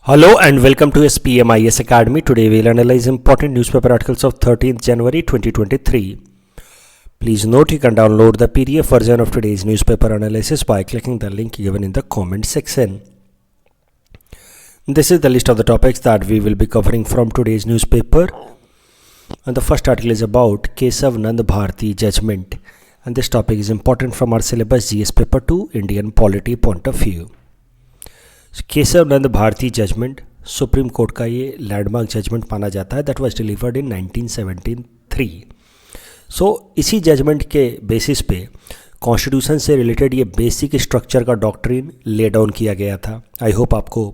Hello and welcome to SPMIS Academy. Today we'll analyze important newspaper articles of 13th January 2023. Please note you can download the PDF version of today's newspaper analysis by clicking the link given in the comment section. This is the list of the topics that we will be covering from today's newspaper. And the first article is about Kesav Nand Bharti judgment. And this topic is important from our syllabus GS paper 2 Indian polity point of view. Keshav Nand Bharati judgement Supreme Court का ये landmark judgement माना जाता है that was delivered इन 1973. इसी judgement के basis पे constitution से related ये बेसिक स्ट्रक्चर का डॉक्ट्रिन ले डाउन किया गया था. आई होप आपको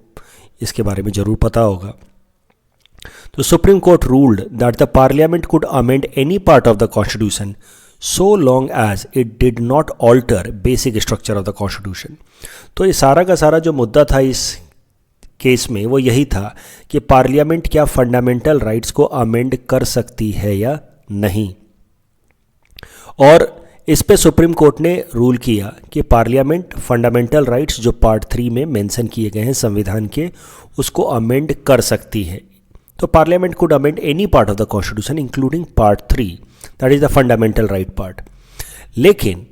इसके बारे में ज़रूर पता होगा. तो supreme court ruled that the parliament could amend any part of the constitution so long as it did not alter basic structure of the constitution. तो ये सारा का सारा जो मुद्दा था इस केस में वो यही था कि पार्लियामेंट क्या फंडामेंटल राइट्स को अमेंड कर सकती है या नहीं. और इस पे सुप्रीम कोर्ट ने रूल किया कि पार्लियामेंट फंडामेंटल राइट्स जो पार्ट 3 में मेंशन किए गए हैं संविधान के उसको अमेंड कर सकती है. तो parliament could amend any part of the constitution including part 3, that is the fundamental right part. लेकिन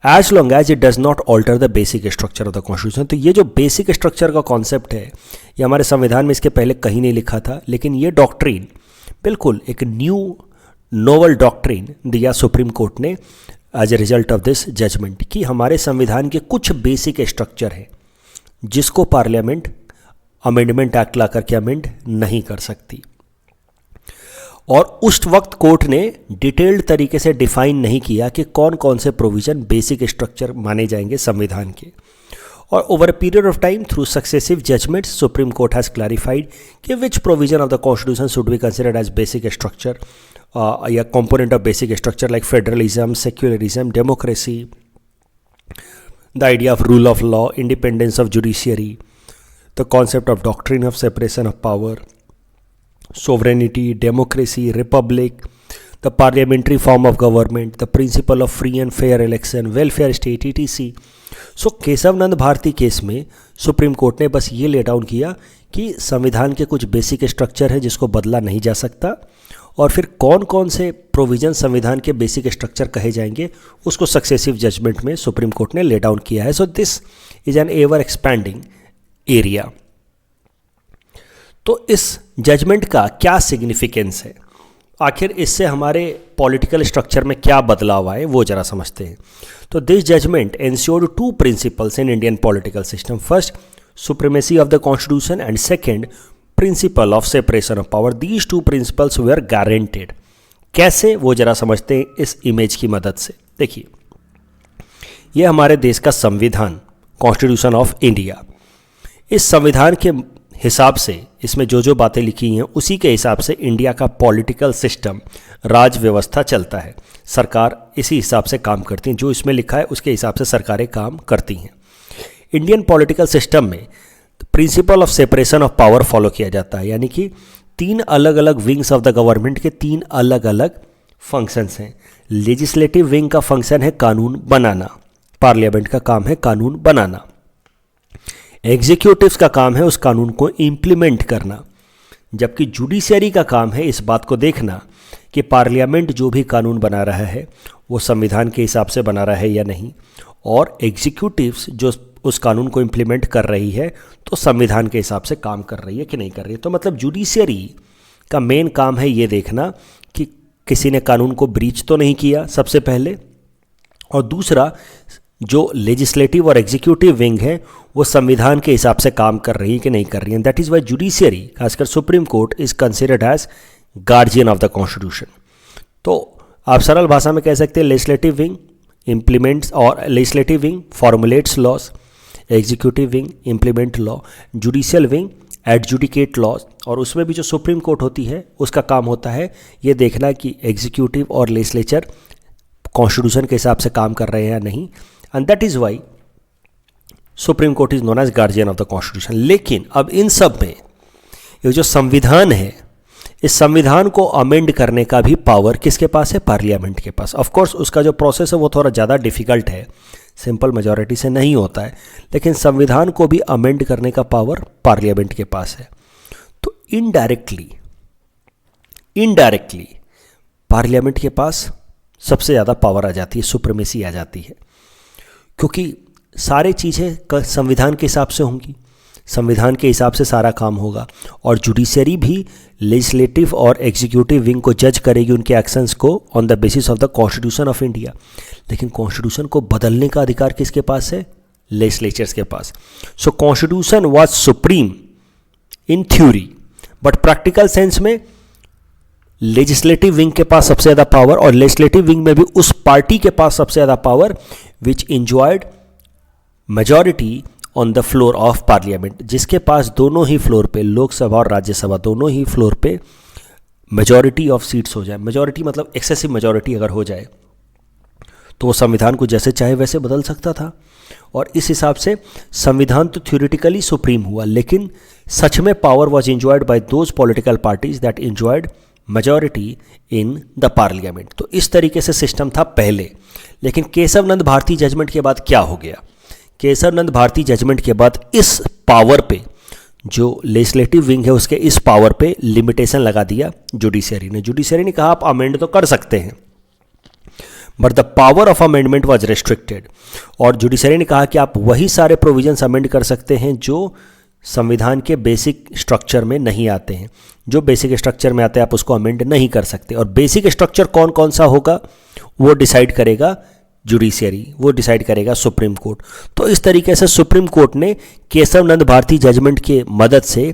as long as it does not alter the basic structure of the constitution. तो ये जो बेसिक स्ट्रक्चर का concept है ये हमारे संविधान में इसके पहले कहीं नहीं लिखा था, लेकिन ये डॉक्ट्रिन बिल्कुल एक न्यू नोवल डॉक्ट्रिन दिया सुप्रीम कोर्ट ने as a result of this judgment कि हमारे संविधान के कुछ बेसिक स्ट्रक्चर हैं जिसको पार्लियामेंट अमेंडमेंट एक्ट ला करके अमेंड नहीं कर सकती. और उस वक्त कोर्ट ने डिटेल्ड तरीके से डिफाइन नहीं किया कि कौन कौन से प्रोविजन बेसिक स्ट्रक्चर माने जाएंगे संविधान के. और over a period of time through successive judgments Supreme Court has clarified कि which provision of the constitution should be considered as basic structure या component of basic structure like federalism, secularism, democracy, the idea of rule of law, independence of judiciary, the concept of doctrine of separation of power, sovereignty, democracy, republic, the parliamentary form of government, the principle of free and fair election, welfare state, etc. So Keshav Nand Bharti case में Supreme court ने बस ये lay down किया कि संविधान के कुछ basic structure है जिसको बदला नहीं जा सकता, और फिर कौन कौन से प्रोविजन संविधान के बेसिक स्ट्रक्चर कहे जाएंगे उसको सक्सेसिव जजमेंट में सुप्रीम कोर्ट ने ले डाउन किया है. So this is an ever expanding area. तो इस जजमेंट का क्या सिग्निफिकेंस है, आखिर इससे हमारे पॉलिटिकल स्ट्रक्चर में क्या बदलाव आए वो जरा समझते हैं. तो this judgment ensured two principles in Indian political system. First, supremacy of the constitution, and second, principle of separation of power. These two principles were guaranteed. कैसे वो जरा समझते हैं इस इमेज की मदद से. देखिए, ये हमारे देश का संविधान, कॉन्स्टिट्यूशन ऑफ इंडिया. इस संविधान के हिसाब से इसमें जो जो बातें लिखी हैं उसी के हिसाब से इंडिया का पॉलिटिकल सिस्टम, राज व्यवस्था चलता है. सरकार इसी हिसाब से काम करती हैं, जो इसमें लिखा है उसके हिसाब से सरकारें काम करती हैं. इंडियन पॉलिटिकल सिस्टम में principal of separation of power follow किया जाता है, यानी कि 3 अलग अलग विंग्स ऑफ द गवर्नमेंट के 3 अलग अलग फंक्शंस हैं. लेजिस्लेटिव विंग का फंक्शन है कानून बनाना, पार्लियामेंट का काम है कानून बनाना. एग्जीक्यूटिव्स का काम है उस कानून को इम्प्लीमेंट करना, जबकि जुडिशरी का काम है इस बात को देखना कि पार्लियामेंट जो भी कानून बना रहा है वो संविधान के हिसाब से बना रहा है या नहीं, और एग्जीक्यूटिव्स जो उस कानून को इम्प्लीमेंट कर रही है तो संविधान के हिसाब से काम कर रही है कि नहीं कर रही है. तो मतलब जुडिशरी का मेन काम है ये देखना कि किसी ने कानून को ब्रीच तो नहीं किया सबसे पहले, और दूसरा जो लेजिस्लेटिव और एग्जीक्यूटिव विंग है वो संविधान के हिसाब से काम कर रही है कि नहीं कर रही है. दैट इज़ वाई जुडिशियरी, खासकर supreme court, is considered as guardian of the constitution. तो आप सरल भाषा में कह सकते हैं लेजिस्लेटिव विंग इम्प्लीमेंट्स, और legislative wing formulates laws, executive wing implement law, judicial wing adjudicate laws. और उसमें भी जो सुप्रीम कोर्ट होती है उसका काम होता है ये देखना कि एग्जीक्यूटिव और लेजिस्लेचर कॉन्स्टिट्यूशन के हिसाब से काम कर रहे हैं या नहीं. And that is why supreme court is known as guardian of the constitution. लेकिन अब इन सब में ये जो संविधान है, इस संविधान को अमेंड करने का भी पावर किसके पास है? पार्लियामेंट के पास. ऑफ कोर्स उसका जो प्रोसेस है वो थोड़ा ज़्यादा डिफिकल्ट है. सिंपल मेजॉरिटी से नहीं होता है, लेकिन संविधान को भी अमेंड करने का पावर पार्लियामेंट के पास है। तो इनडायरेक्टली पार्लियामेंट के पास सबसे ज़्यादा पावर आ जाती है, सुप्रीमेसी आ जाती है, क्योंकि सारी चीज़ें संविधान के हिसाब से होंगी, संविधान के हिसाब से सारा काम होगा, और जुडिशरी भी लेजिस्लेटिव और एग्जीक्यूटिव विंग को जज करेगी उनके एक्शंस को on the basis of the constitution of India. लेकिन कॉन्स्टिट्यूशन को बदलने का अधिकार किसके पास है? लेजिस्लेचर्स के पास। So constitution was supreme in theory, but practical sense में लेजिस्लेटिव विंग के पास सबसे ज़्यादा पावर, और लेजिस्लेटिव विंग में भी उस पार्टी के पास सबसे ज़्यादा power which enjoyed majority on the floor of parliament, जिसके पास दोनों ही फ्लोर पे, लोकसभा और राज्यसभा दोनों ही फ्लोर पे मेजॉरिटी ऑफ सीट्स हो जाए। मेजॉरिटी मतलब एक्सेसिव मेजॉरिटी अगर हो जाए तो वो संविधान को जैसे चाहे वैसे बदल सकता था, और इस हिसाब से संविधान तो थ्योरेटिकली सुप्रीम हुआ, लेकिन सच में power was enjoyed bye those political parties that enjoyed majority in the parliament. तो इस तरीके से सिस्टम था पहले। लेकिन केशव नंद भारती जजमेंट के बाद क्या हो गया? केशव नंद भारती जजमेंट के बाद इस पावर पे, जो लेजिस्लेटिव विंग है उसके इस पावर पे लिमिटेशन लगा दिया जुडिशरी ने। जुडिशरी ने कहा आप अमेंड तो कर सकते हैं, but the power of amendment was restricted, और जुडिशरी ने कहा कि आप वही सारे प्रोविजंस अमेंड कर सकते हैं जो संविधान के बेसिक स्ट्रक्चर में नहीं आते हैं। जो बेसिक स्ट्रक्चर में आते हैं आप उसको अमेंड नहीं कर सकते, और बेसिक स्ट्रक्चर कौन कौन सा होगा वो डिसाइड करेगा जुडिशरी, वो डिसाइड करेगा सुप्रीम कोर्ट। तो इस तरीके से सुप्रीम कोर्ट ने केशव नंद भारती जजमेंट के मदद से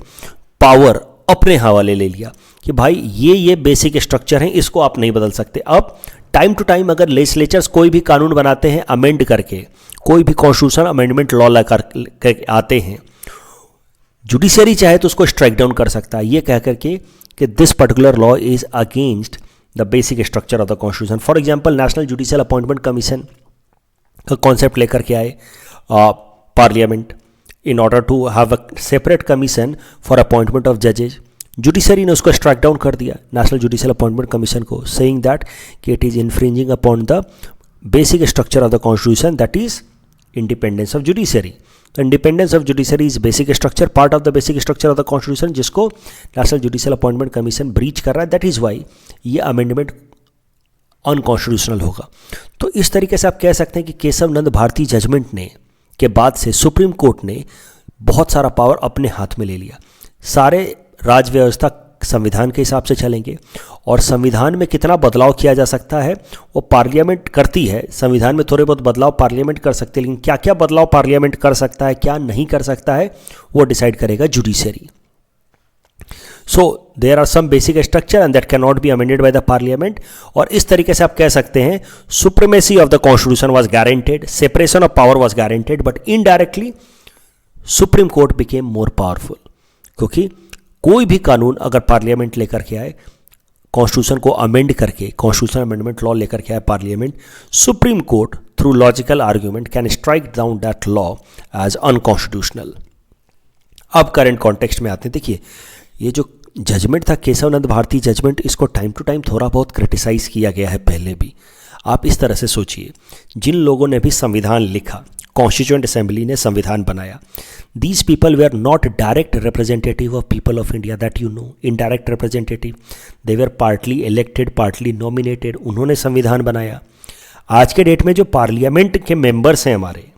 पावर अपने हवाले ले लिया कि भाई ये बेसिक स्ट्रक्चर हैं, इसको आप नहीं बदल सकते। अब टाइम टू टाइम अगर लेजिस्लेचर्स कोई भी कानून बनाते हैं अमेंड करके, कोई भी कॉन्स्टिट्यूशन अमेंडमेंट लॉ लेकर आते हैं, जुडिशरी चाहे तो उसको स्ट्राइक डाउन कर सकता है, ये कह करके कि this particular law is against the basic structure of the constitution. For example national judicial appointment commission का कॉन्सेप्ट लेकर के आए parliament in order to have a separate commission for appointment of जजेज। जुडिशरी ने उसको स्ट्राइक डाउन कर दिया national judicial appointment commission को, सेइंग दैट कि it is infringing upon the basic structure of the constitution, that is independence of judiciary. तो independence of judiciary is basic structure, part of the basic structure of the constitution, जिसको national judicial appointment commission breach कर रहा है। That is why ये amendment unconstitutional होगा। तो इस तरीके से आप कह सकते हैं कि केशव नंद भारती जजमेंट ने के बाद से सुप्रीम कोर्ट ने बहुत सारा पावर अपने हाथ में ले लिया। सारे राज व्यवस्था संविधान के हिसाब से चलेंगे, और संविधान में कितना बदलाव किया जा सकता है वो पार्लियामेंट करती है। संविधान में थोड़े बहुत बदलाव पार्लियामेंट कर सकते हैं, लेकिन क्या क्या बदलाव पार्लियामेंट कर सकता है, क्या नहीं कर सकता है, वो डिसाइड करेगा judiciary. So there are some basic structure and that can not be amended by the parliament. और इस तरीके से आप कह सकते हैं supremacy of the constitution was guaranteed, separation of power was guaranteed, but indirectly supreme court became more powerful, क्योंकि कोई भी कानून अगर पार्लियामेंट लेकर के आए, कॉन्स्टिट्यूशन को अमेंड करके, कॉन्स्टिट्यूशन अमेंडमेंट लॉ लेकर के आए parliament, supreme court through logical argument can strike down that law as unconstitutional. अब करंट कॉन्टेक्स्ट में आते हैं। देखिए ये जो जजमेंट था केशव नंद भारती जजमेंट, इसको टाइम टू टाइम थोड़ा बहुत क्रिटिसाइज किया गया है पहले भी। आप इस तरह से सोचिए, जिन लोगों ने भी संविधान लिखा, कॉन्स्टिट्यूएंट असेंबली ने संविधान बनाया, these people were not direct representative of people of India, that you know, indirect representative, they were partly elected, partly nominated, उन्होंने संविधान बनाया। आज के डेट में जो पार्लियामेंट के मेंबर्स हैं हमारे,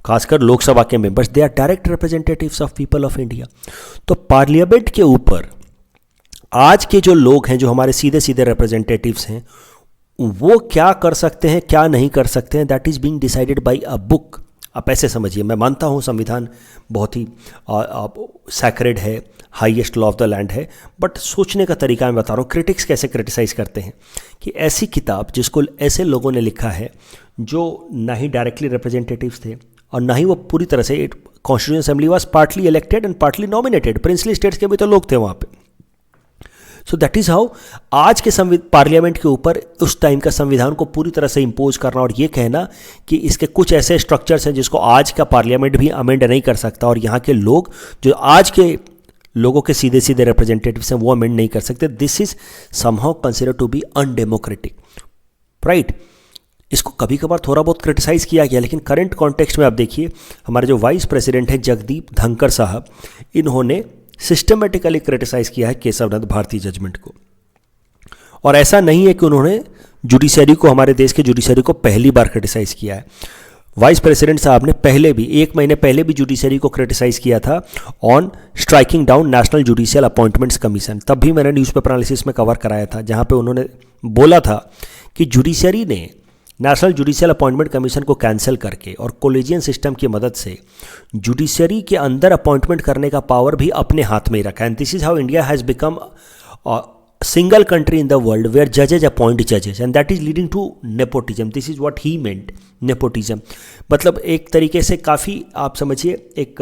खासकर लोकसभा के members, they are direct representatives of people of India. तो पार्लियामेंट के ऊपर आज के जो लोग हैं, जो हमारे सीधे सीधे रिप्रेजेंटेटिव्स हैं, वो क्या कर सकते हैं, क्या नहीं कर सकते हैं, that is being decided by a book. आप ऐसे समझिए, मैं मानता हूँ संविधान बहुत ही सैक्रेड है, highest law of the land है, बट सोचने का तरीका मैं बता रहा हूँ। क्रिटिक्स कैसे क्रिटिसाइज़ करते हैं कि ऐसी किताब जिसको ऐसे लोगों ने लिखा है जो ना ही डायरेक्टली रिप्रेजेंटेटिव्स थे और ना ही वो पूरी तरह से, constituent assembly was partly elected and partly nominated, princely states के भी तो लोग थे वहाँ पे। सो दैट इज़ हाउ आज के पार्लियामेंट के ऊपर उस टाइम का संविधान को पूरी तरह से इम्पोज करना और ये कहना कि इसके कुछ ऐसे स्ट्रक्चर्स हैं जिसको आज का पार्लियामेंट भी अमेंड नहीं कर सकता, और यहाँ के लोग जो आज के लोगों के सीधे सीधे रिप्रेजेंटेटिव्स हैं वो अमेंड नहीं कर सकते। This is somehow considered to be undemocratic, right. इसको कभी कभार थोड़ा बहुत क्रिटिसाइज़ किया गया, लेकिन करंट कॉन्टेक्स्ट में आप देखिए हमारे जो वाइस प्रेसिडेंट हैं जगदीप धनखड़ साहब, इन्होंने सिस्टमेटिकली क्रिटिसाइज़ किया है केशवनंद भारती जजमेंट को। और ऐसा नहीं है कि उन्होंने जुडिशरी को, हमारे देश के जुडिशरी को पहली बार क्रिटिसाइज़ किया है। वाइस प्रेसिडेंट साहब ने पहले भी, 1 महीने पहले भी जुडिशरी को क्रिटिसाइज़ किया था on striking down national judicial appointments commission. तब भी मैंने न्यूज़पेपर एनालिसिस में कवर कराया था, जहां पे उन्होंने बोला था कि जुडिशरी ने नेशनल जुडिशियल अपॉइंटमेंट कमीशन को कैंसिल करके और कोलेजियन सिस्टम की मदद से जुडिशरी के अंदर अपॉइंटमेंट करने का पावर भी अपने हाथ में ही रखा। And this is how India has become single country in the world where judges appoint judges and that is leading to nepotism. This is what he meant, nepotism. मतलब एक तरीके से काफ़ी आप समझिए एक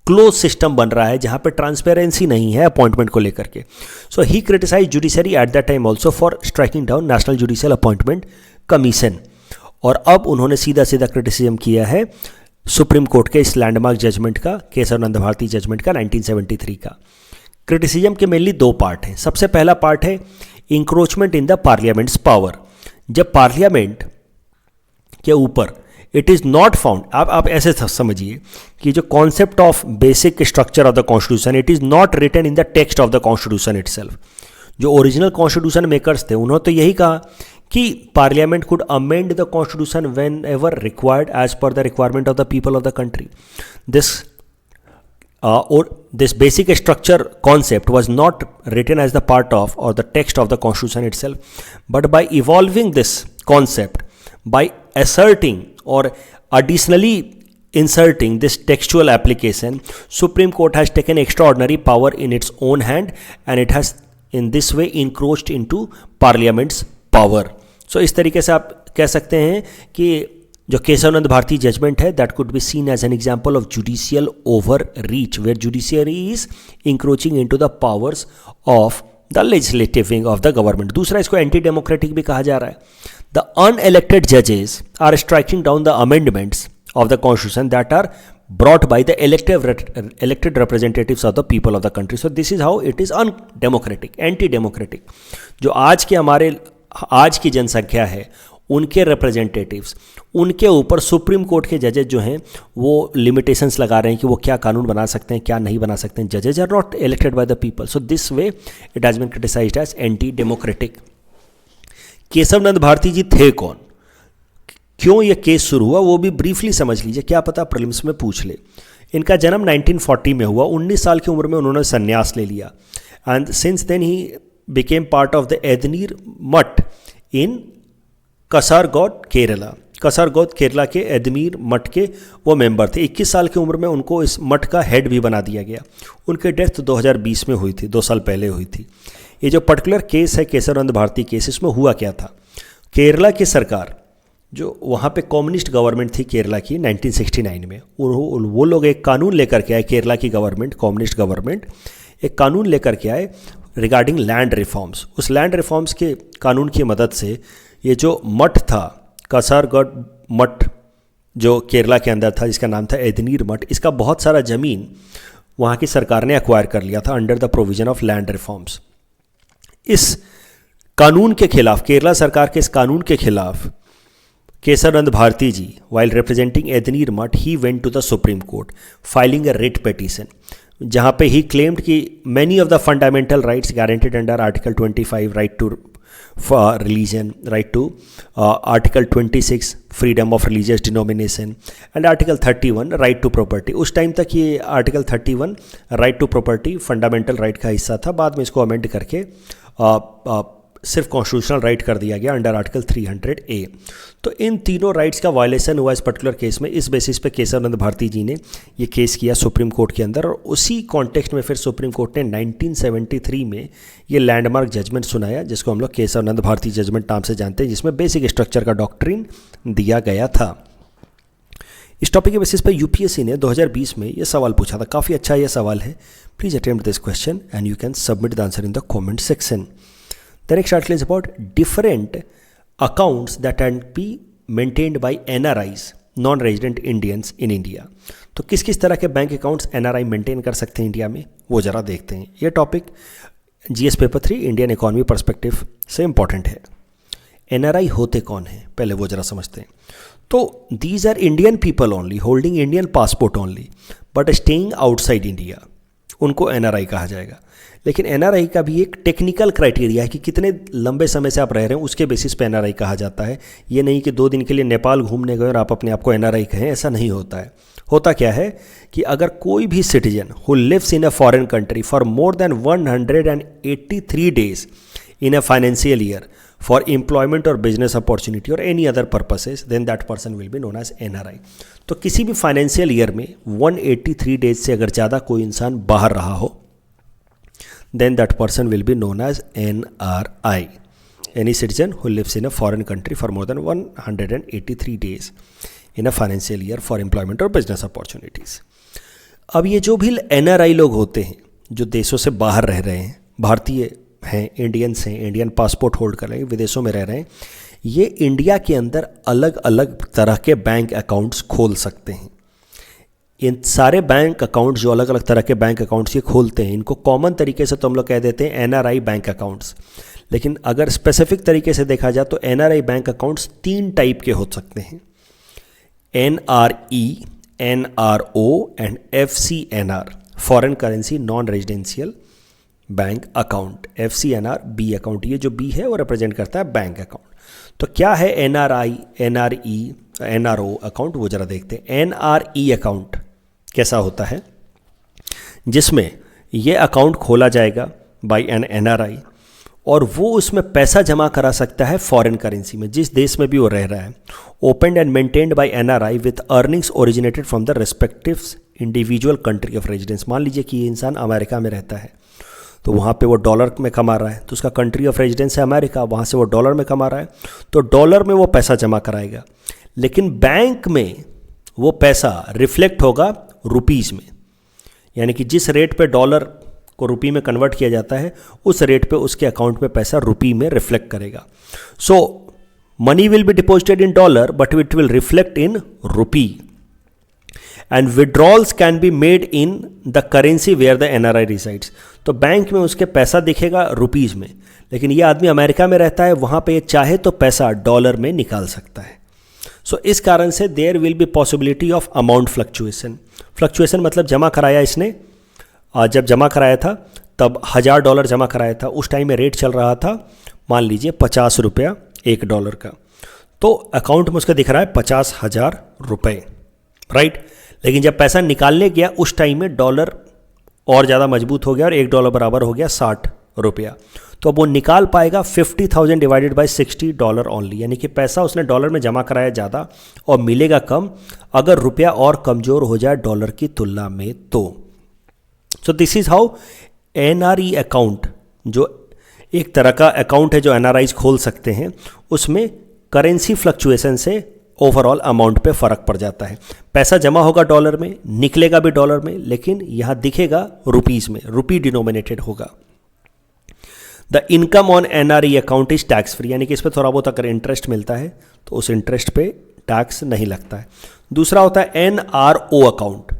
क्लोज सिस्टम बन रहा है जहाँ पे ट्रांसपेरेंसी नहीं है अपॉइंटमेंट को लेकर के। So he criticise judiciary at that time also for striking down national judicial appointment commission. और अब उन्होंने सीधा सीधा क्रिटिसिज्म किया है सुप्रीम कोर्ट के इस लैंडमार्क जजमेंट का, केशवनंद भारती जजमेंट का 1973 का। क्रिटिसिज्म के मेनली 2 पार्ट हैं। सबसे पहला पार्ट है encroachment in the parliaments power. जब पार्लियामेंट के ऊपर इट इज़ नॉट फाउंड, आप ऐसे समझिए कि जो concept of basic structure of the constitution, it is not written in the text of the constitution itself. जो ओरिजिनल कॉन्स्टिट्यूशन मेकर्स थे उन्होंने तो यही कहा कि parliament could amend the constitution whenever required as per the requirement of the people of the country. This basic structure concept was not written as the part of or the text of the constitution itself, but by evolving this concept, by asserting or additionally inserting this textual application, Supreme Court has taken extraordinary power in its own hand and it has in this way encroached into Parliament's power. So इस तरीके से आप कह सकते हैं कि जो Keshavanand Bharti judgment है that could be seen as an example of judicial overreach where judiciary is encroaching into the powers of the legislative wing of the government. दूसरा, इसको एंटी डेमोक्रेटिक भी कहा जा रहा है। द अनइलेक्टेड जजेस are striking down the amendments of the constitution that are brought by the elected representatives of the people of the country. So this is how it is undemocratic, anti-democratic. जो आज की जनसंख्या है उनके representatives, उनके ऊपर supreme court के जजेज जो हैं वो लिमिटेशंस लगा रहे हैं कि वो क्या कानून बना सकते हैं, क्या नहीं बना सकते हैं। जजेज are not elected by the people, so this way it has been criticised as anti democratic. Keshavanand Bharti ji थे कौन, क्यों ये केस शुरू हुआ, वो भी ब्रीफली समझ लीजिए, क्या पता प्रीलिम्स में पूछ ले। इनका जन्म 1940 में हुआ। 19 साल की उम्र में उन्होंने संन्यास ले लिया and since then he became part of the Edneer Math in Kasaragod Kerala. Kasaragod Kerala के एदमीर मठ के वो मेंबर थे। 21 साल की उम्र में उनको इस मठ का हेड भी बना दिया गया। उनकी डेथ 2020 में हुई थी, 2 साल पहले हुई थी। ये जो पर्टिकुलर केस है केशवनंद भारती केस, इसमें हुआ क्या था, केरला की सरकार, जो वहाँ पे कम्युनिस्ट गवर्नमेंट थी केरला की 1969 में, वो लोग एक कानून लेकर के आए, केरला की गवर्नमेंट, कम्युनिस्ट गवर्नमेंट एक कानून लेकर के आए रिगार्डिंग लैंड रिफॉर्म्स। उस लैंड रिफॉर्म्स के कानून की मदद से ये जो मठ था, कसरगोड मठ जो केरला के अंदर था, जिसका नाम था एदनीर मठ, इसका बहुत सारा ज़मीन वहाँ की सरकार ने एक्वायर कर लिया था under the provision of land reforms. इस कानून के खिलाफ, केरला सरकार के इस कानून के खिलाफ केशवनंद भारती जी, while representing एदनीर मठ, he went to the Supreme Court filing a writ petition, जहाँ पे he claimed कि many of the fundamental rights guaranteed under Article 25, right to religion, right to Article 26, freedom of religious denomination, and Article 31, right to property। उस time तक ये Article 31, right to property, fundamental right का हिस्सा था। बाद में इसको अमेंड करके सिर्फ कॉन्स्टिट्यूशनल राइट कर दिया गया अंडर आर्टिकल 300A। तो इन तीनों राइट्स का वायलेशन हुआ इस पर्टिकुलर केस में। इस बेसिस पे केशवनंद भारती जी ने ये केस किया सुप्रीम कोर्ट के अंदर, और उसी कॉन्टेक्स्ट में फिर सुप्रीम कोर्ट ने 1973 में ये लैंडमार्क जजमेंट सुनाया, जिसको हम लोग केशवनंद भारती जजमेंट नाम से जानते हैं, जिसमें बेसिक स्ट्रक्चर का डॉक्ट्रिन दिया गया था। इस टॉपिक के बेसिस पे यूपीएससी ने 2020 में ये सवाल पूछा था। काफ़ी अच्छा ये सवाल है। Please attempt this question and you can submit the answer in the comment section. The next article is about different accounts that can be maintained by NRIs, non-resident Indians in India। तो किस किस तरह के bank accounts NRI maintain कर सकते हैं India में, वो ज़रा देखते हैं। ये topic GS paper 3 Indian economy perspective से इम्पॉर्टेंट है। एनआरआई होते कौन हैं, पहले वो जरा समझते हैं। तो these are Indian people only holding Indian passport only but staying outside India, उनको एनआरआई कहा जाएगा। लेकिन एनआरआई का भी एक टेक्निकल क्राइटेरिया है कि कितने लंबे समय से आप रह रहे हैं, उसके बेसिस पे एनआरआई कहा जाता है। ये नहीं कि 2 दिन के लिए नेपाल घूमने गए और आप अपने आप को एनआरआई कहें, ऐसा नहीं होता है। होता क्या है कि अगर कोई भी citizen who lives in a foreign country for more than 183 days in a financial year for employment or business opportunity or any other purposes, then that person will be known as NRI. तो किसी भी financial year में 183 days से अगर ज़्यादा कोई इंसान बाहर रहा हो, then that person will be known as NRI. Any citizen who lives in a foreign country for more than 183 days in a financial year for employment or business opportunities. अब ये जो भी NRI लोग होते हैं जो देशों से बाहर रह रहे हैं, भारतीय हैं, इंडियंस हैं, इंडियन पासपोर्ट होल्ड कर रहे हैं, विदेशों में रह रहे हैं, ये इंडिया के अंदर अलग अलग तरह के बैंक अकाउंट्स खोल सकते हैं। इन सारे बैंक अकाउंट्स जो अलग अलग तरह के बैंक अकाउंट्स ये खोलते हैं, इनको कॉमन तरीके से तो हम लोग कह देते हैं एनआरआई बैंक अकाउंट्स। लेकिन अगर स्पेसिफिक तरीके से देखा जाए तो एनआरआई बैंक अकाउंट्स 3 टाइप के हो सकते हैं, NRE, NRO and FCNR, foreign currency non residential bank account. FCNR B account, ये जो बी है वो रिप्रेजेंट करता है बैंक अकाउंट। तो क्या है NRI, NRE, NRO अकाउंट, वो जरा देखते हैं। NRE अकाउंट कैसा होता है, जिसमें ये अकाउंट खोला जाएगा बाय एन NRI और वो उसमें पैसा जमा करा सकता है फॉरेन करेंसी में, जिस देश में भी वो रह रहा है। Opened and maintained by NRI with earnings originated from the respective individual country of residence. मान लीजिए कि ये इंसान अमेरिका में रहता है, तो वहाँ पे वो डॉलर में कमा रहा है, तो उसका कंट्री ऑफ रेजिडेंस है अमेरिका, वहाँ से वो डॉलर में कमा रहा है, तो डॉलर में वो पैसा जमा कराएगा। लेकिन बैंक में वो पैसा रिफ्लेक्ट होगा रुपीज़ में, यानी कि जिस रेट पे डॉलर को रुपी में कन्वर्ट किया जाता है, उस रेट पे उसके अकाउंट में पैसा रुपी में रिफ्लेक्ट करेगा। So money will be deposited in dollar but it will reflect in rupee and withdrawals can be made in the currency where the NRI resides. तो बैंक में उसके पैसा दिखेगा रुपीज़ में, लेकिन ये आदमी अमेरिका में रहता है, वहाँ पे ये चाहे तो पैसा डॉलर में निकाल सकता है। सो इस कारण से there will be possibility of amount fluctuation. Fluctuation मतलब जमा कराया इसने, जब जमा कराया था तब $1000 जमा कराया था, उस टाइम में रेट चल रहा था मान लीजिए 50 रुपया $1 का, तो अकाउंट में उसका दिख रहा है 50,000 रुपये, राइट। लेकिन जब पैसा निकालने गया उस टाइम में डॉलर और ज़्यादा मजबूत हो गया और $1 बराबर हो गया 60 रुपया, तो अब वो निकाल पाएगा 50,000 डिवाइडेड बाय $60 ओनली, यानी कि पैसा उसने डॉलर में जमा कराया ज़्यादा और मिलेगा कम अगर रुपया और कमज़ोर हो जाए डॉलर की तुलना में। तो so this is how NRE account, जो एक तरह का अकाउंट है जो NRIs खोल सकते हैं, उसमें करेंसी फ्लक्चुएशन से ओवरऑल अमाउंट पे फ़र्क पड़ जाता है। पैसा जमा होगा डॉलर में, निकलेगा भी डॉलर में, लेकिन यहाँ दिखेगा रुपीज़ में, रुपी डिनोमिनेटेड होगा। The income on NRE account is tax free, यानी कि इस पर थोड़ा बहुत अगर इंटरेस्ट मिलता है तो उस इंटरेस्ट पे टैक्स नहीं लगता है। दूसरा होता है NRO अकाउंट।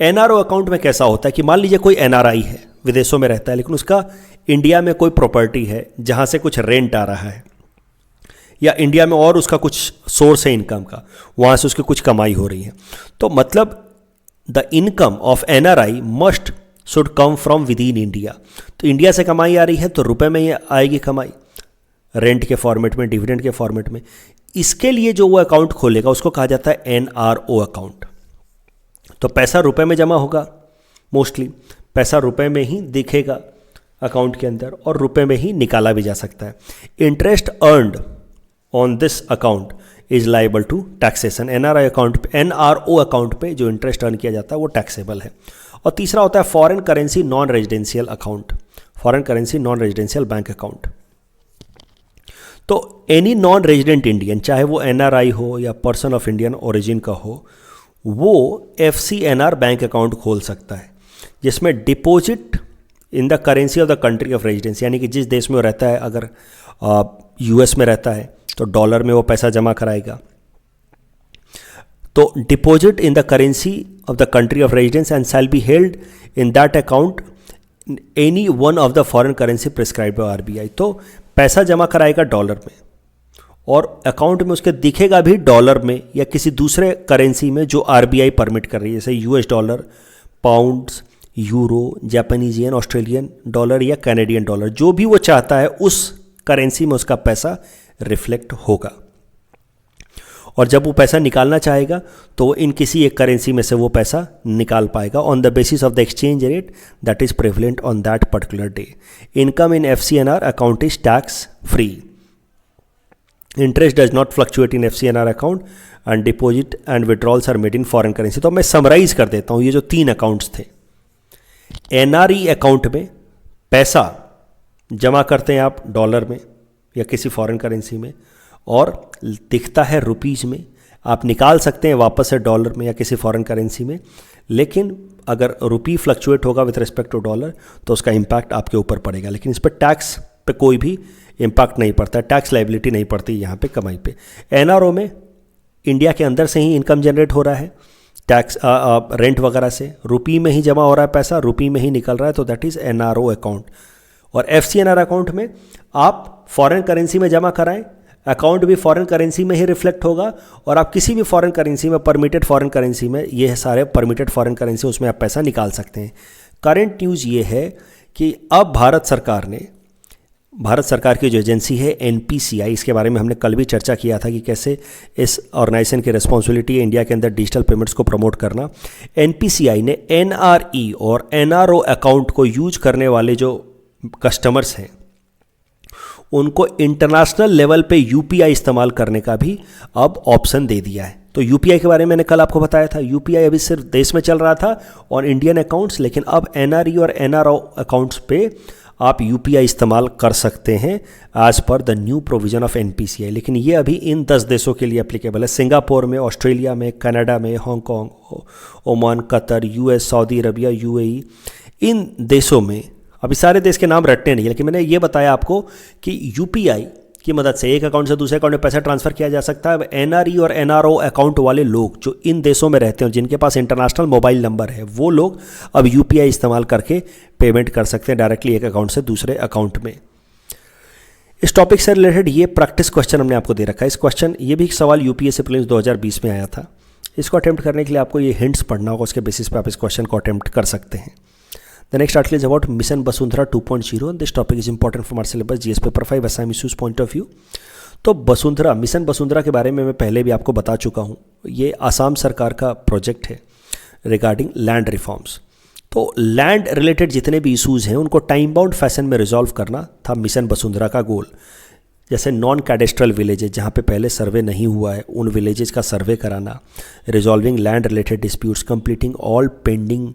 NRO अकाउंट में कैसा होता है कि मान लीजिए कोई NRI है, विदेशों में रहता है, लेकिन उसका इंडिया में कोई प्रॉपर्टी है जहाँ से कुछ रेंट आ रहा है, या इंडिया में और उसका कुछ सोर्स है इनकम का, वहाँ से उसकी कुछ कमाई हो रही है। तो मतलब the income of NRI must should come from with in India. तो इंडिया से कमाई आ रही है तो रुपए में ये आएगी कमाई, रेंट के फॉर्मेट में, डिविडेंड के फॉर्मेट में। इसके लिए जो वो अकाउंट खोलेगा उसको कहा जाता है NRO अकाउंट। तो पैसा रुपए में जमा होगा, मोस्टली पैसा रुपए में ही दिखेगा अकाउंट के अंदर और रुपए में ही निकाला भी जा सकता है। Interest earned on this account is liable to taxation. NRO account पे जो इंटरेस्ट अर्न किया जाता है वो टैक्सेबल है। और तीसरा होता है foreign currency non residential account, foreign currency non residential bank account. तो एनी नॉन रेजिडेंट इंडियन, चाहे वो NRI हो या पर्सन ऑफ इंडियन ओरिजिन का हो, वो FCNR बैंक अकाउंट खोल सकता है, जिसमें deposit in the currency of the country of residence, यानी कि जिस देश में वो रहता है, अगर US में रहता है तो डॉलर में वो पैसा जमा कराएगा। तो deposit in the currency of the country of residence and shall be held in that account any one of the foreign currency prescribed bye RBI। तो पैसा जमा कराएगा डॉलर में और अकाउंट में उसके दिखेगा भी डॉलर में या किसी दूसरे करेंसी में जो आरबीआई परमिट कर रही है, जैसे US dollar, pounds, euro, Japanese yen, Australian dollar या कैनेडियन डॉलर, जो भी वो चाहता है उस करेंसी में उसका पैसा रिफ्लेक्ट होगा। और जब वो पैसा निकालना चाहेगा तो इन किसी एक करेंसी में से वो पैसा निकाल पाएगा on the basis of the exchange rate that is prevalent on that particular day. Income in FCNR account is tax free. Interest does not fluctuate in FCNR account and deposit and withdrawals are made in foreign currency. तो मैं summarise कर देता हूँ, ये जो 3 accounts थे, NRE account में पैसा जमा करते हैं आप डॉलर में या किसी फॉरेन करेंसी में और दिखता है रुपीज़ में, आप निकाल सकते हैं वापस से डॉलर में या किसी फॉरेन करेंसी में, लेकिन अगर रुपी फ्लक्चुएट होगा विथ रिस्पेक्ट टू डॉलर तो उसका इम्पैक्ट आपके ऊपर पड़ेगा, लेकिन इस पर टैक्स पे कोई भी इम्पैक्ट नहीं पड़ता, टैक्स लाइबिलिटी नहीं पड़ती यहाँ पे कमाई पे। NRO में इंडिया के अंदर से ही इनकम जनरेट हो रहा है, टैक्स रेंट वगैरह से, रुपी में ही जमा हो रहा है पैसा, रुपी में ही निकल रहा है, तो दैट इज़ NRO अकाउंट। और FCNR अकाउंट में आप फॉरेन करेंसी में जमा कराएं, अकाउंट भी फॉरेन करेंसी में ही रिफ्लेक्ट होगा और आप किसी भी फॉरेन करेंसी में, परमिटेड फॉरेन करेंसी में, ये सारे परमिटेड फॉरेन करेंसी उसमें आप पैसा निकाल सकते हैं। करंट न्यूज़ ये है कि अब भारत सरकार की जो एजेंसी है NPCI, इसके बारे में हमने कल भी चर्चा किया था कि कैसे इस ऑर्गेनाइजेशन की रिस्पॉन्सिबिलिटी है इंडिया के अंदर डिजिटल पेमेंट्स को प्रमोट करना। NPCI ने NRE और NRO अकाउंट को यूज करने वाले जो कस्टमर्स हैं उनको इंटरनेशनल लेवल पे UPI इस्तेमाल करने का भी अब ऑप्शन दे दिया है। तो UPI के बारे में मैंने कल आपको बताया था, UPI अभी सिर्फ देश में चल रहा था और इंडियन अकाउंट्स, लेकिन अब NRE और NRO अकाउंट्स पे आप UPI इस्तेमाल कर सकते हैं as per the new provision of NPCI। लेकिन ये अभी इन 10 देशों के लिए एप्लीकेबल है, सिंगापुर में, ऑस्ट्रेलिया में, कनाडा में, Hong Kong, Oman, Qatar, US, Saudi Arabia, UAE, इन देशों में। अभी सारे देश के नाम रटने नहीं, लेकिन मैंने ये बताया आपको कि UPI की मदद से एक अकाउंट से दूसरे अकाउंट में पैसा ट्रांसफ़र किया जा सकता है। NRE और NRO अकाउंट वाले लोग जो इन देशों में रहते हैं, जिनके पास इंटरनेशनल मोबाइल नंबर है, वो लोग अब UPI इस्तेमाल करके पेमेंट कर सकते हैं डायरेक्टली एक अकाउंट से दूसरे अकाउंट में। इस टॉपिक से रिलेटेड ये प्रैक्टिस क्वेश्चन हमने आपको दे रखा है। इस क्वेश्चन, ये भी एक सवाल UPSC प्रीलिम्स 2020 में आया था। इसको अटैम्प्ट करने के लिए आपको ये हिंट्स पढ़ना होगा, उसके बेसिस पे आप इस क्वेश्चन को अटैम्प्ट कर सकते हैं। The next article is about Mission Basundhara 2.0 and this topic is important from our syllabus GS paper 5 Assam issues point of view। तो वसुंधरा, मिशन वसुंधरा के बारे में मैं पहले भी आपको बता चुका हूँ। ये आसाम सरकार का प्रोजेक्ट है रिगार्डिंग लैंड रिफॉर्म्स। तो लैंड रिलेटेड जितने भी इशूज़ हैं उनको टाइम बाउंड फैशन में रिजॉल्व करना था मिशन वसुंधरा का गोल। जैसे नॉन कैडेस्ट्रल विलेजेज जहाँ पे पहले सर्वे नहीं हुआ है, उन विलेजेस का सर्वे कराना, resolving land related disputes, completing all pending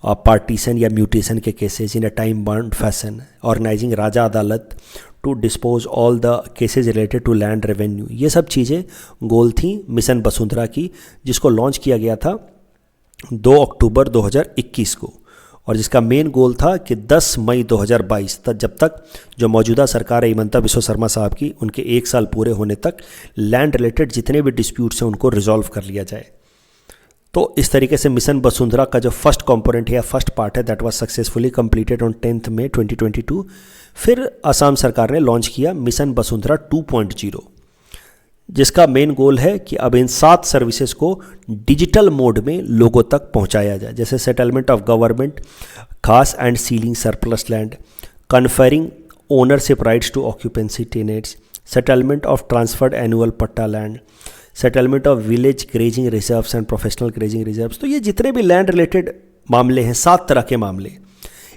partition या म्यूटेशन के cases in a time bound fashion, organising Raja Adalat to dispose all the cases related to land revenue. ये सब चीज़ें गोल थी मिशन वसुंधरा की, जिसको लॉन्च किया गया था 2 अक्टूबर 2021 को, और जिसका मेन गोल था कि 10 मई 2022 तक, जब तक जो मौजूदा सरकार है हिमंता बिस्वा शर्मा साहब की, उनके 1 साल पूरे होने तक लैंड रिलेटेड जितने भी डिस्प्यूट्स हैं उनको रिजॉल्व कर लिया जाए। तो इस तरीके से मिशन वसुंधरा का जो फर्स्ट कंपोनेंट है या फर्स्ट पार्ट है that was successfully completed on 10 मई 2022। फिर असम सरकार ने लॉन्च किया मिशन वसुंधरा 2.0, जिसका मेन गोल है कि अब इन 7 सर्विसेज को डिजिटल मोड में लोगों तक पहुंचाया जाए, जैसे settlement of government khas and ceiling surplus land, conferring ownership rights to occupancy tenants, settlement of transferred annual patta land, settlement of village grazing reserves and professional grazing reserves. तो ये जितने भी लैंड रिलेटेड मामले हैं, 7 तरह के मामले,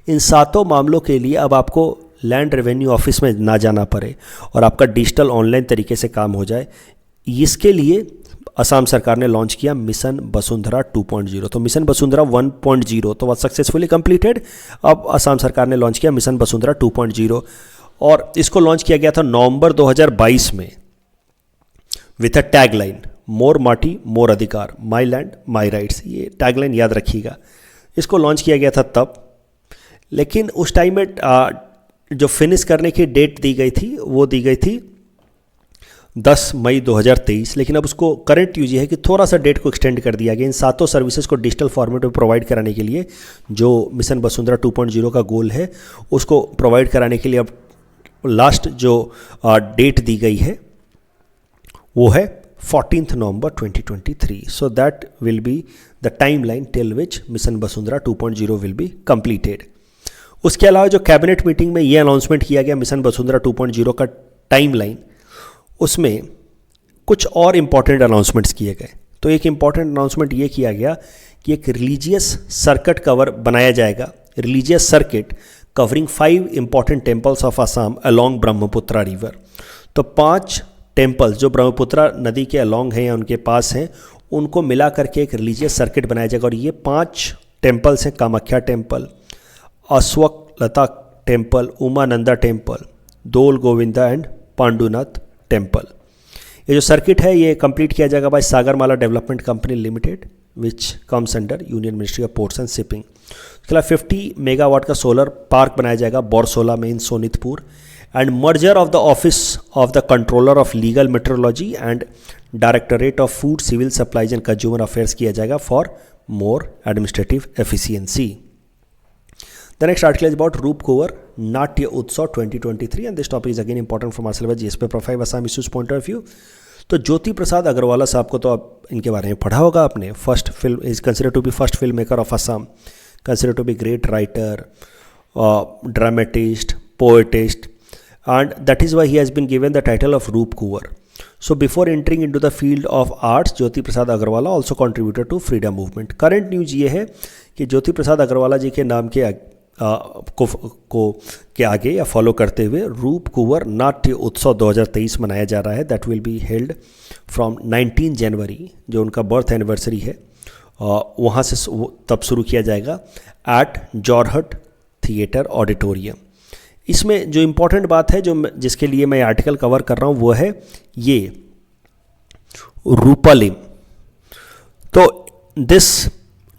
इन 7 मामलों के लिए अब आपको लैंड रेवेन्यू ऑफिस में ना जाना पड़े और आपका डिजिटल ऑनलाइन तरीके से काम हो जाए। इसके लिए असम सरकार ने लॉन्च किया मिशन वसुंधरा 2.0। तो मिशन वसुंधरा 1.0 तो वह सक्सेसफुली कंप्लीटेड। अब असम सरकार ने लॉन्च किया मिशन वसुंधरा 2.0 और इसको लॉन्च किया गया था नवंबर 2022 में विथ अ टैगलाइन मोर माटी मोर अधिकार, माई लैंड माई राइट्स। ये टैगलाइन याद रखिएगा। इसको लॉन्च किया गया था तब, लेकिन उस टाइम में जो फिनिश करने की डेट दी गई थी वो दी गई थी 10 मई 2023, लेकिन अब उसको करंट यूज है कि थोड़ा सा डेट को एक्सटेंड कर दिया गया इन 7 सर्विसेज को डिजिटल फॉर्मेट में प्रोवाइड कराने के लिए। जो मिशन वसुंधरा 2.0 का गोल है उसको प्रोवाइड कराने के लिए अब लास्ट जो डेट दी गई है वो है 14th November 2023. So that will be the timeline till which mission Vasundhara 2.0 will be completed. उसके अलावा जो कैबिनेट मीटिंग में ये अनाउंसमेंट किया गया मिशन वसुंधरा 2.0 का टाइमलाइन, उसमें कुछ और इम्पॉर्टेंट अनाउंसमेंट्स किए गए. तो एक इम्पॉर्टेंट अनाउंसमेंट ये किया गया कि एक रिलीजियस सर्किट कवर बनाया जाएगा, religious circuit covering 5 important temples of Assam along Brahmaputra river. तो 5 टेम्पल्स जो ब्रह्मपुत्रा नदी के अलोंग हैं या उनके पास हैं, उनको मिला करके एक रिलीजियस सर्किट बनाया जाएगा. और ये 5 टेम्पल्स हैं: Kamakhya temple, Ashwaklanta temple, Umananda temple, Dol Govinda and Pandunath temple. ये जो सर्किट है ये कंप्लीट किया जाएगा by Sagarmala development company limited which comes under union ministry of ports and shipping. उसके अलावा 50 मेगावाट का सोलर पार्क बनाया जाएगा बोरसोला में in Sonitpur. And merger of the office of the controller of legal metrology and directorate of food civil supplies and consumer affairs किया जाएगा for more administrative efficiency. The next article is about Roop Kuvar Natya Utsav 2023 and this topic is again important from our syllabus GS paper 5 Assam issues point of view. तो ज्योति प्रसाद अग्रवाला साहब को तो आप इनके बारे में पढ़ा होगा आपने. First film is considered to be first film maker of Assam, considered to be great writer, dramatist, poetist, and that is why he has been given the title of Roop Kuvar. So before entering into the field of arts, Jyoti Prasad Agarwala also contributed to freedom movement. Current news ये है कि ज्योति प्रसाद अग्रवाला जी के नाम के के आगे या follow करते हुए रूप कुंवर नाट्य उत्सव 2023 मनाया जा रहा है. That will be held from 19 जनवरी, जो उनका बर्थ एनिवर्सरी है, वहाँ से तब शुरू किया जाएगा एट जॉर्हट थिएटर ऑडिटोरियम. इसमें जो इम्पोर्टेंट बात है जो जिसके लिए मैं आर्टिकल कवर कर रहा हूँ वो है ये रूपलिम. तो this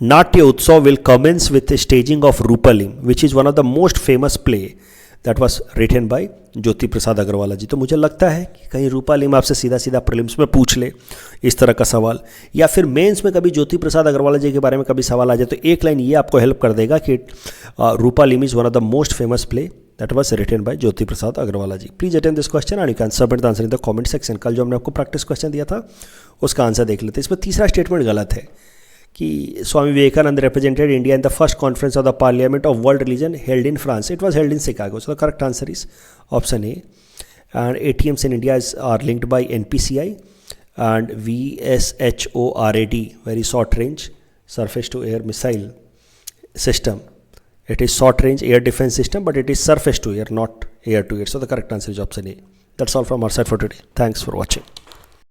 Natya Utsav will commence with the staging of Rupalim, which is one of the most famous play that was written by ज्योति प्रसाद अग्रवाला जी. तो मुझे लगता है कि कहीं रूपालिम आपसे सीधा सीधा प्रीलिम्स में पूछ ले इस तरह का सवाल, या फिर मेंस में कभी ज्योति प्रसाद अग्रवाला जी के बारे में कभी सवाल आ जाए तो एक लाइन ये आपको हेल्प कर देगा कि Rupalim is one of the most famous play that was written by Jyoti Prasad Agarwala ji. Please attend this question and you can submit the answer in the comment section. कल जो हमने आपको प्रैक्टिस क्वेश्चन दिया था उसका आंसर देख लेते. इसमें तीसरा स्टेटमेंट गलत है कि Swami Vivekananda represented India in the first conference of the Parliament of World Religion held in France. It was held in Chicago. So the correct answer is option A. And ATMs in India are linked by NPCI and VSHORAD, very short range surface to air missile system. It is short range air defense system, but it is surface to air, not air to air. So the correct answer is option A. That's all from our side for today. Thanks for watching.